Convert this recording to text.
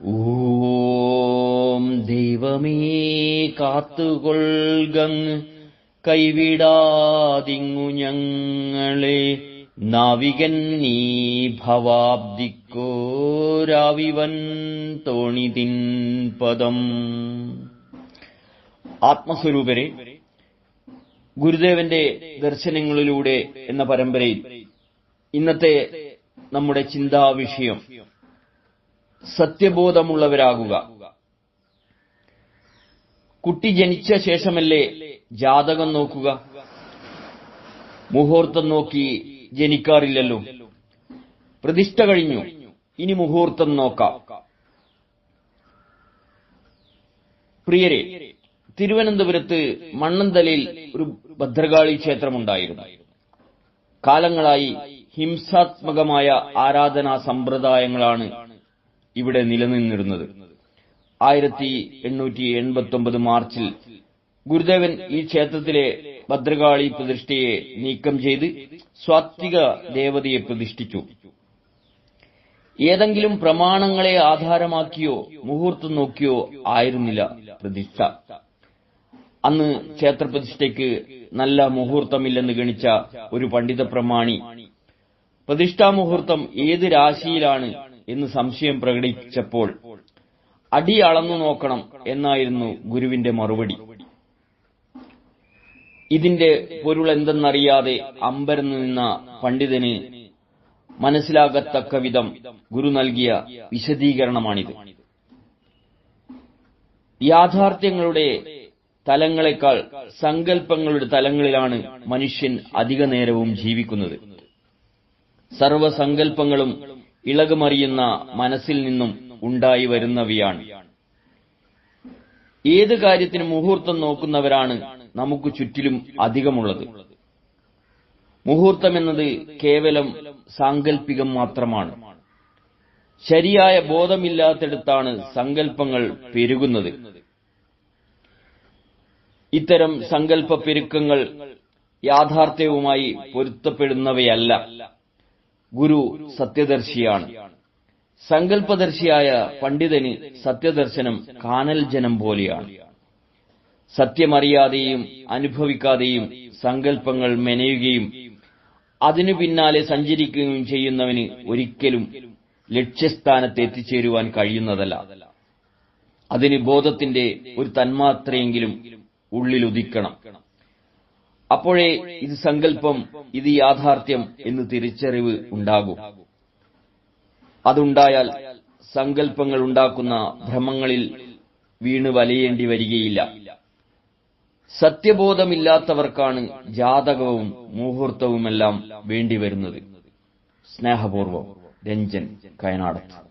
ഓം ദൈവമേ കാത്തുകൊൾകങ്ങ് കൈവിടാതിങ്ങു ഞങ്ങളെ നാവികൻ നീ ഭവാബ്ദിക്കോരാവിവൻ തോണിതിൻ പദം. ആത്മസ്വരൂപരെ, ഗുരുദേവന്റെ ദർശനങ്ങളിലൂടെ എന്ന പരമ്പരയിൽ ഇന്നത്തെ നമ്മുടെ ചിന്താവിഷയം സത്യബോധമുള്ളവരാകുക. കുട്ടി ജനിച്ച ശേഷമല്ലേ ജാതകം നോക്കുക? മുഹൂർത്തം നോക്കി ജനിക്കാറില്ലല്ലോ. പ്രതിഷ്ഠ കഴിഞ്ഞു, ഇനി മുഹൂർത്തം നോക്കാം. പ്രിയരെ, തിരുവനന്തപുരത്ത് മണ്ണന്തലയിൽ ഒരു ഭദ്രകാളി ക്ഷേത്രമുണ്ടായിരുന്നു. കാലങ്ങളായി ഹിംസാത്മകമായ ആരാധനാ സമ്പ്രദായങ്ങളാണ് ഇവിടെ നിലനിന്നിരുന്നത്. 1889 മാർച്ചിൽ ഗുരുദേവൻ ഈ ക്ഷേത്രത്തിലെ ഭദ്രകാളി പ്രതിഷ്ഠയെ നീക്കം ചെയ്ത് സ്വാത്വിക ദേവതയെ പ്രതിഷ്ഠിച്ചു. ഏതെങ്കിലും പ്രമാണങ്ങളെ ആധാരമാക്കിയോ മുഹൂർത്തം നോക്കിയോ ആയിരുന്നില്ല പ്രതിഷ്ഠ. അന്ന് ക്ഷേത്രപ്രതിഷ്ഠയ്ക്ക് നല്ല മുഹൂർത്തമില്ലെന്ന് ഗണിച്ച ഒരു പണ്ഡിത പ്രമാണി പ്രതിഷ്ഠാമുഹൂർത്തം ഏത് രാശിയിലാണ് എന്ന് സംശയം പ്രകടിപ്പിച്ചപ്പോൾ അടി അളന്നു നോക്കണം എന്നായിരുന്നു ഗുരുവിന്റെ മറുപടി. ഇതിന്റെ പൊരുൾ എന്തെന്നറിയാതെ അമ്പരന്ന് നിന്ന പണ്ഡിതന് മനസ്സിലാകത്തക്ക വിധം ഗുരു നൽകിയ വിശദീകരണമാണിത്. യാഥാർത്ഥ്യങ്ങളുടെ തലങ്ങളെക്കാൾ സങ്കല്പങ്ങളുടെ തലങ്ങളിലാണ് മനുഷ്യൻ അധിക നേരവും ജീവിക്കുന്നത്. സർവസങ്കല്പങ്ങളും ഇളകുമറിയുന്ന മനസ്സിൽ നിന്നും ഉണ്ടായി വരുന്നവയാണ്. ഏത് കാര്യത്തിനും മുഹൂർത്തം നോക്കുന്നവരാണ് നമുക്ക് ചുറ്റിലും അധികമുള്ളത്. മുഹൂർത്തമെന്നത് കേവലം സാങ്കല്പികം മാത്രമാണ്. ശരിയായ ബോധമില്ലാത്തിടത്താണ് സങ്കല്പങ്ങൾ പെരുകുന്നത്. ഇത്തരം സങ്കല്പ പെരുക്കങ്ങൾ യാഥാർത്ഥ്യവുമായി പൊരുത്തപ്പെടുന്നവയല്ല. ഗുരു സത്യദർശിയാണ്. സങ്കല്പദർശിയായ പണ്ഡിതന് സത്യദർശനം കാനൽ ജനം പോലെയാണ്. സത്യമറിയാതെയും അനുഭവിക്കാതെയും സങ്കല്പങ്ങൾ മെനയുകയും അതിനു പിന്നാലെ സഞ്ചരിക്കുകയും ചെയ്യുന്നവന് ഒരിക്കലും ലക്ഷ്യസ്ഥാനത്ത് എത്തിച്ചേരുവാൻ കഴിയുന്നതല്ല. അതിന് ബോധത്തിന്റെ ഒരു തന്മാത്രയെങ്കിലും ഉള്ളിലുദിക്കണം. അപ്പോഴേ ഇത് സങ്കല്പം, ഇത് യാഥാർത്ഥ്യം എന്ന് തിരിച്ചറിവ് ഉണ്ടാകും. അതുണ്ടായാൽ സങ്കല്പങ്ങൾ ഉണ്ടാക്കുന്ന ഭ്രമങ്ങളിൽ വീണ് വലയേണ്ടി വരികയില്ല. സത്യബോധമില്ലാത്തവർക്കാണ് ജാതകവും മുഹൂർത്തവുമെല്ലാം വേണ്ടിവരുന്നത്. സ്നേഹപൂർവ്വം, രഞ്ജൻ, കയനാടത്ത്.